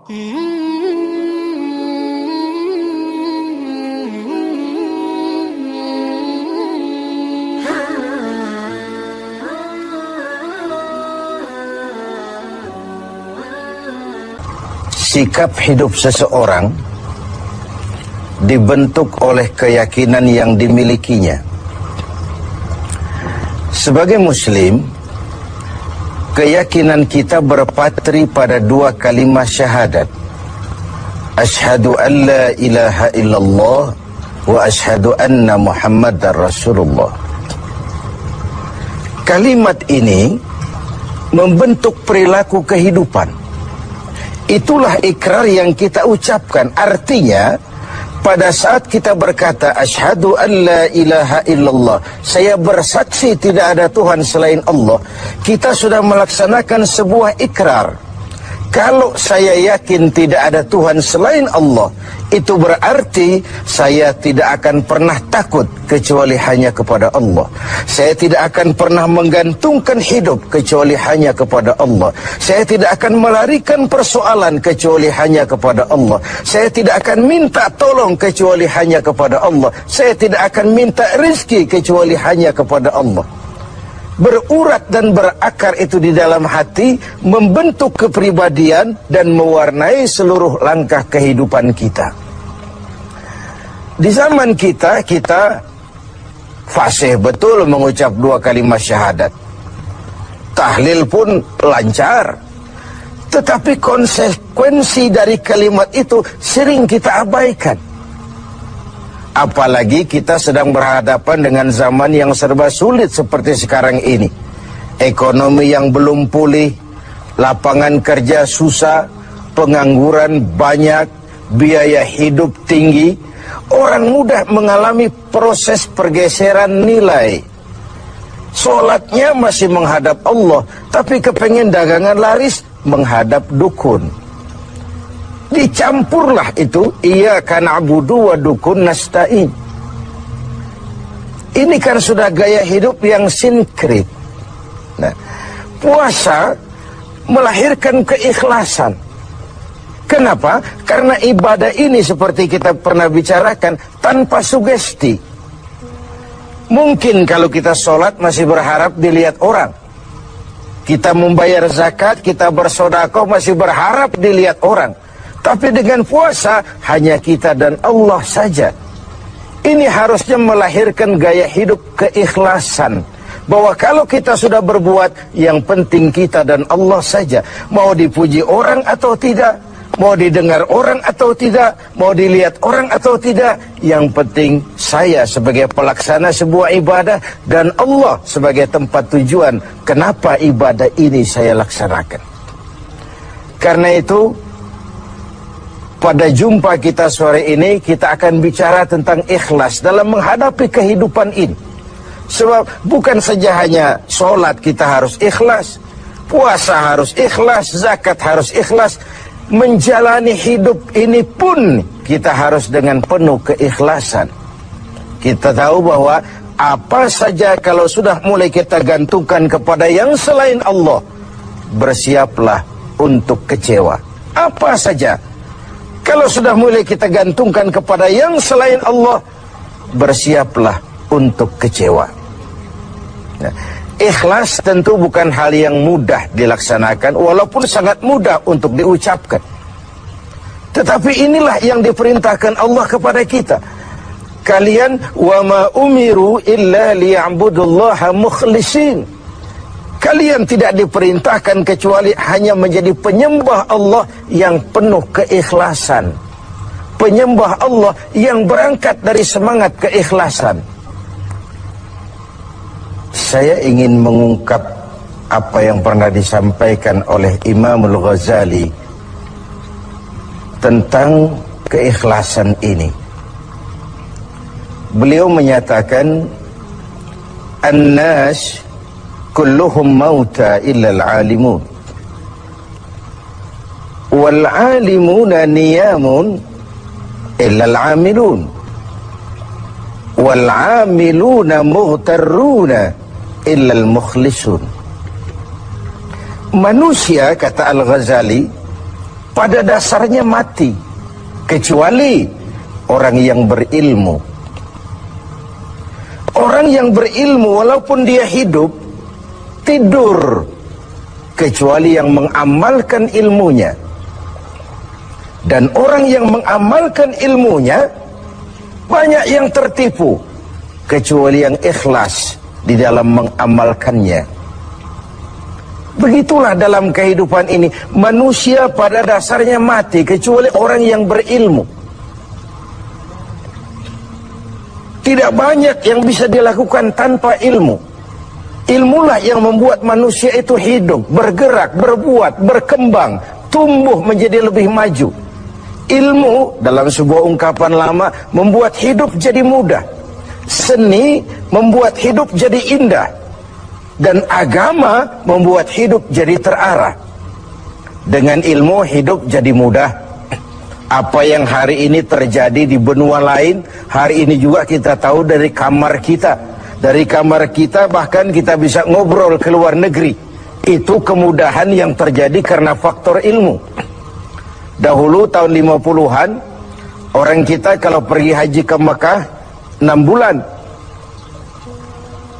Sikap hidup seseorang dibentuk oleh keyakinan yang dimilikinya. Sebagai muslim, keyakinan kita berpatri pada dua kalimat syahadat. Asyhadu an la ilaha illallah wa asyhadu anna Muhammadar Rasulullah. Kalimat ini membentuk perilaku kehidupan. Itulah ikrar yang kita ucapkan. Artinya, pada saat kita berkata asyhadu an la ilaha illallah, saya bersaksi tidak ada Tuhan selain Allah, kita sudah melaksanakan sebuah ikrar. Kalau saya yakin tidak ada Tuhan selain Allah, itu berarti saya tidak akan pernah takut kecuali hanya kepada Allah. Saya tidak akan pernah menggantungkan hidup kecuali hanya kepada Allah. Saya tidak akan melarikan persoalan kecuali hanya kepada Allah. Saya tidak akan minta tolong kecuali hanya kepada Allah. Saya tidak akan minta rezeki kecuali hanya kepada Allah. Berurat dan berakar itu di dalam hati, membentuk kepribadian dan mewarnai seluruh langkah kehidupan kita. Di zaman kita fasih betul mengucap dua kalimat syahadat. Tahlil pun lancar. Tetapi konsekuensi dari kalimat itu sering kita abaikan. Apalagi kita sedang berhadapan dengan zaman yang serba sulit seperti sekarang ini. Ekonomi yang belum pulih, lapangan kerja susah, pengangguran banyak, biaya hidup tinggi. Orang mudah mengalami proses pergeseran nilai. Sholatnya masih menghadap Allah, tapi kepengen dagangan laris menghadap dukun. Dicampurlah itu, iyyaka na'budu wa dukun nasta'in. Ini kan sudah gaya hidup yang sinkrit. Nah, puasa melahirkan keikhlasan. Kenapa? Karena ibadah ini seperti kita pernah bicarakan tanpa sugesti. Mungkin kalau kita sholat masih berharap dilihat orang. Kita membayar zakat, kita bersedekah masih berharap dilihat orang. Tapi dengan puasa hanya kita dan Allah saja. Ini harusnya melahirkan gaya hidup keikhlasan. Bahwa kalau kita sudah berbuat, yang penting kita dan Allah saja. Mau dipuji orang atau tidak, mau didengar orang atau tidak, mau dilihat orang atau tidak, yang penting saya sebagai pelaksana sebuah ibadah dan Allah sebagai tempat tujuan kenapa ibadah ini saya laksanakan. Karena itu, pada jumpa kita sore ini, kita akan bicara tentang ikhlas dalam menghadapi kehidupan ini. Sebab bukan saja hanya sholat kita harus ikhlas, puasa harus ikhlas, zakat harus ikhlas. Menjalani hidup ini pun kita harus dengan penuh keikhlasan. Kita tahu bahwa apa saja kalau sudah mulai kita gantungkan kepada yang selain Allah, bersiaplah untuk kecewa. Apa saja kalau sudah mulai kita gantungkan kepada yang selain Allah, bersiaplah untuk kecewa. Nah, ikhlas tentu bukan hal yang mudah dilaksanakan, walaupun sangat mudah untuk diucapkan. Tetapi inilah yang diperintahkan Allah kepada kita. Kalian wa ma umiru illa liya'budullaha mukhlisin. Kalian tidak diperintahkan kecuali hanya menjadi penyembah Allah yang penuh keikhlasan. Penyembah Allah yang berangkat dari semangat keikhlasan. Saya ingin mengungkap apa yang pernah disampaikan oleh Imamul Ghazali tentang keikhlasan ini. Beliau menyatakan, An-nas kulluhum mauta illa al-alimun, wal-alimuna niyamun illa al-amilun, wal-amiluna mughtarruna illa al-mukhlisun. Manusia, kata Al-Ghazali, pada dasarnya mati, kecuali orang yang berilmu. Orang yang berilmu walaupun dia hidup, tidur, kecuali yang mengamalkan ilmunya. Dan orang yang mengamalkan ilmunya, banyak yang tertipu, kecuali yang ikhlas di dalam mengamalkannya. Begitulah dalam kehidupan ini, manusia pada dasarnya mati, kecuali orang yang berilmu. Tidak banyak yang bisa dilakukan tanpa ilmu. Ilmulah yang membuat manusia itu hidup, bergerak, berbuat, berkembang, tumbuh menjadi lebih maju. Ilmu dalam sebuah ungkapan lama membuat hidup jadi mudah. Seni membuat hidup jadi indah. Dan agama membuat hidup jadi terarah. Dengan ilmu hidup jadi mudah. Apa yang hari ini terjadi di benua lain, hari ini juga kita tahu dari kamar kita. Dari kamar kita bahkan kita bisa ngobrol ke luar negeri. Itu kemudahan yang terjadi karena faktor ilmu. Dahulu tahun 50-an, orang kita kalau pergi haji ke Mekah 6 bulan.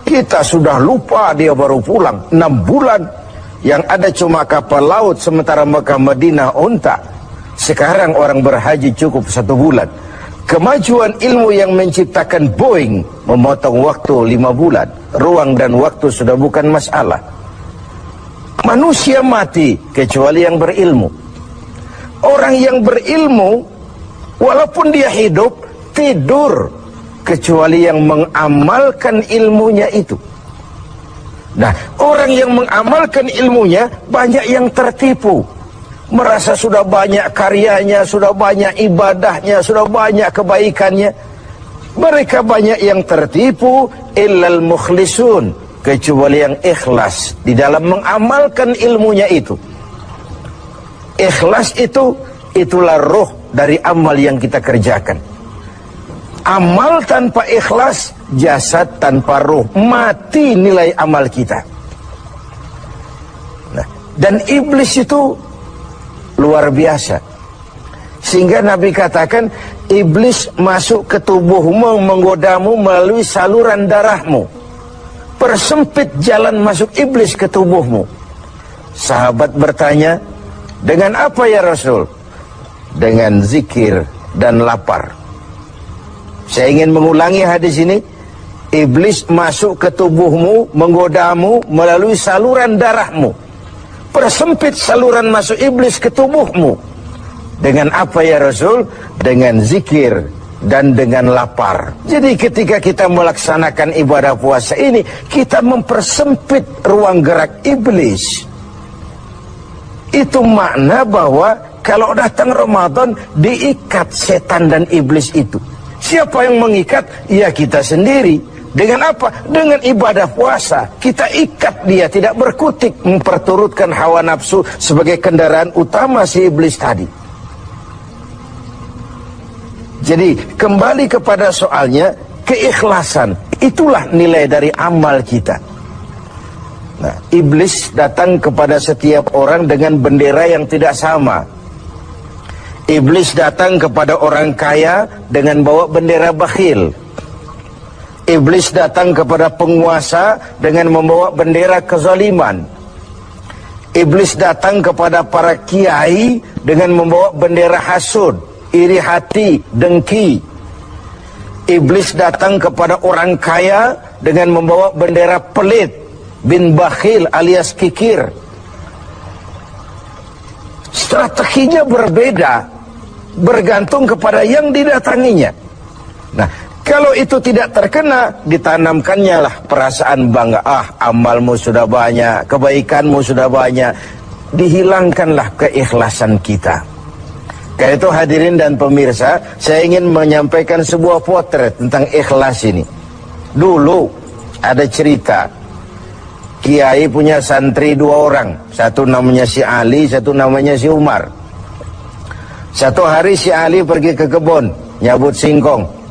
Kita sudah lupa dia baru pulang 6 bulan. Yang ada cuma kapal laut, sementara Mekah Madinah unta. Sekarang orang berhaji cukup 1 bulan. Kemajuan ilmu yang menciptakan Boeing memotong waktu 5 bulan. Ruang dan waktu sudah bukan masalah. Manusia mati kecuali yang berilmu. Orang yang berilmu walaupun dia hidup, tidur, kecuali yang mengamalkan ilmunya itu. Nah, orang yang mengamalkan ilmunya banyak yang tertipu. Merasa sudah banyak karyanya, sudah banyak ibadahnya, sudah banyak kebaikannya. Mereka banyak yang tertipu, illal mukhlisun, kecuali yang ikhlas di dalam mengamalkan ilmunya itu. Ikhlas itulah roh dari amal yang kita kerjakan. Amal tanpa ikhlas, jasad tanpa roh, mati nilai amal kita. Nah, dan iblis itu luar biasa. Sehingga Nabi katakan, iblis masuk ke tubuhmu, menggodamu melalui saluran darahmu. Persempit jalan masuk iblis ke tubuhmu. Sahabat bertanya, dengan apa ya Rasul? Dengan zikir dan lapar. Saya ingin mengulangi hadis ini. Iblis masuk ke tubuhmu, menggodamu melalui saluran darahmu. Persempit saluran masuk iblis ke tubuhmu. Dengan apa ya Rasul? Dengan zikir dan dengan lapar. Jadi ketika kita melaksanakan ibadah puasa ini, kita mempersempit ruang gerak iblis. Itu makna bahwa kalau datang Ramadan, diikat setan dan iblis itu. Siapa yang mengikat? Ya kita sendiri. Dengan apa? Dengan ibadah puasa. Kita ikat dia, tidak berkutik, memperturutkan hawa nafsu sebagai kendaraan utama si iblis tadi. Jadi kembali kepada soalnya, keikhlasan. Itulah nilai dari amal kita. Nah, iblis datang kepada setiap orang dengan bendera yang tidak sama. Iblis datang kepada orang kaya dengan bawa bendera bakhil. Iblis datang kepada penguasa dengan membawa bendera kezaliman. Iblis datang kepada para kiai dengan membawa bendera hasud, iri hati, dengki. Iblis datang kepada orang kaya dengan membawa bendera pelit, bin bakhil alias kikir. Strateginya berbeda, bergantung kepada yang didatanginya. Nah, kalau itu tidak terkena, ditanamkannya lah perasaan bangga. Amalmu sudah banyak, kebaikanmu sudah banyak. Dihilangkanlah keikhlasan kita. Karena itu hadirin dan pemirsa, saya ingin menyampaikan sebuah potret tentang ikhlas ini. Dulu ada cerita, kiai punya santri 2 orang. Satu namanya si Ali, satu namanya si Umar. Satu hari si Ali pergi ke kebun, nyabut singkong.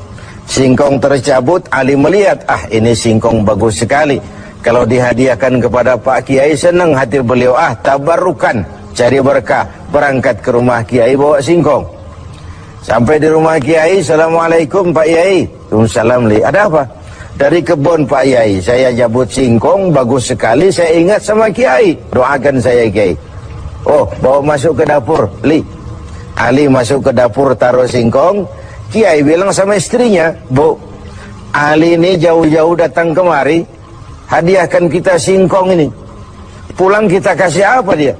Singkong tercabut, Ali melihat, ini singkong bagus sekali. Kalau dihadiahkan kepada Pak Kiai, senang hati beliau, tabarukan, cari berkah, berangkat ke rumah kiai bawa singkong. Sampai di rumah kiai, assalamualaikum Pak Yai. Waalaikumsalam li. Ada apa? Dari kebun Pak Yai, saya jabut singkong, bagus sekali, saya ingat sama kiai, doakan saya kiai. Oh, bawa masuk ke dapur, li. Ali masuk ke dapur, taruh singkong. Kiai bilang sama istrinya, Bu, Ali ini jauh-jauh datang kemari, hadiahkan kita singkong ini. Pulang kita kasih apa dia?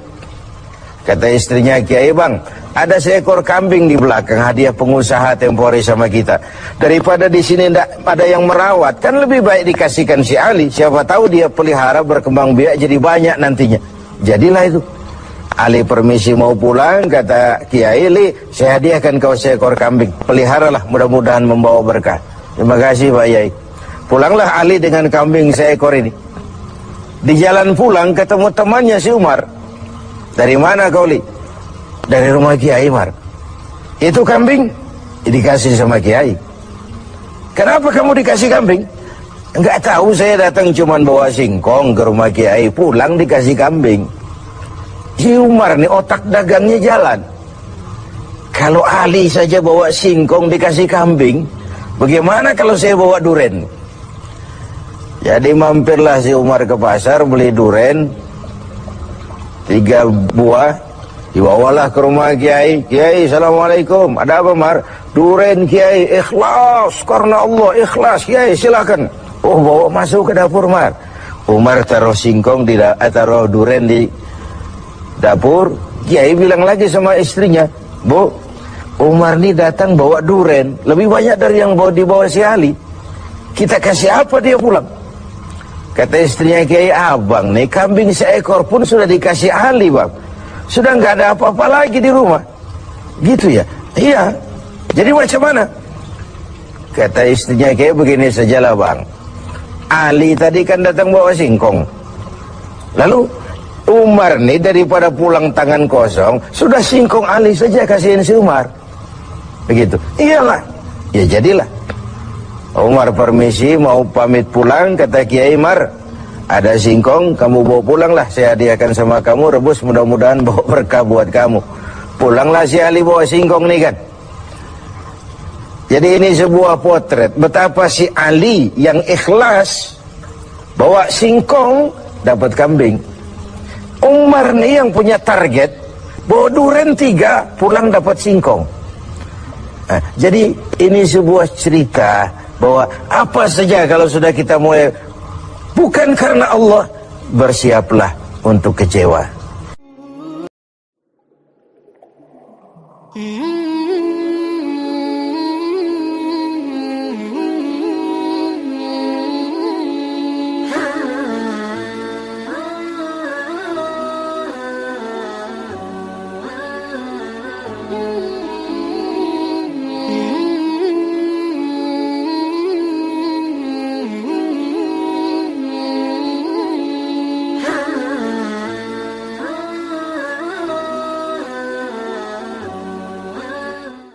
Kata istrinya, Kiai bang, ada seekor kambing di belakang, hadiah pengusaha temporary sama kita. Daripada di sini tidak ada yang merawat, kan lebih baik dikasihkan si Ali. Siapa tahu dia pelihara berkembang biak jadi banyak nantinya. Jadilah itu. Ali permisi mau pulang, kata Kiai, Li, saya hadiahkan kau seekor kambing. Peliharalah, mudah-mudahan membawa berkah. Terima kasih Pak Yai. Pulanglah Ali dengan kambing seekor ini. Di jalan pulang ketemu temannya si Umar. Dari mana kau, Li? Dari rumah Kiai Umar. Itu kambing dikasih sama Kiai. Kenapa kamu dikasih kambing? Enggak tahu, saya datang cuman bawa singkong ke rumah Kiai, pulang dikasih kambing. Si Umar nih otak dagangnya jalan. Kalau Ali saja bawa singkong dikasih kambing, bagaimana kalau saya bawa duren? Jadi mampirlah si Umar ke pasar beli duren 3 buah, dibawalah ke rumah Kiai. Kiai, assalamualaikum. Ada apa Mar? Duren Kiai, ikhlas karena Allah, ikhlas Kiai, silakan. Oh, bawa masuk ke dapur Mar. Umar taruh singkong taruh duren di dapur. Kiai bilang lagi sama istrinya, Bu, Umar ini datang bawa duren lebih banyak dari yang dibawa si Ali. Kita kasih apa dia pulang? Kata istrinya Kiai, abang nih kambing seekor pun sudah dikasih Ali bang, sudah nggak ada apa-apa lagi di rumah. Gitu ya? Iya. Jadi macam mana? Kata istrinya Kiai, begini sajalah bang, Ali tadi kan datang bawa singkong, lalu Umar nih daripada pulang tangan kosong, sudah singkong Ali saja kasihin si Umar. Begitu. Iyalah. Ya jadilah. Umar permisi mau pamit pulang, kata Kiai Umar, ada singkong, kamu bawa pulanglah, saya hadiahkan sama kamu, rebus, mudah-mudahan bawa berkah buat kamu. Pulanglah si Ali bawa singkong nih kan. Jadi ini sebuah potret betapa si Ali yang ikhlas bawa singkong dapat kambing. Umar nih yang punya target bawa duren 3, pulang dapat singkong. Nah, jadi ini sebuah cerita bahwa apa saja kalau sudah kita mulai bukan karena Allah, bersiaplah untuk kecewa.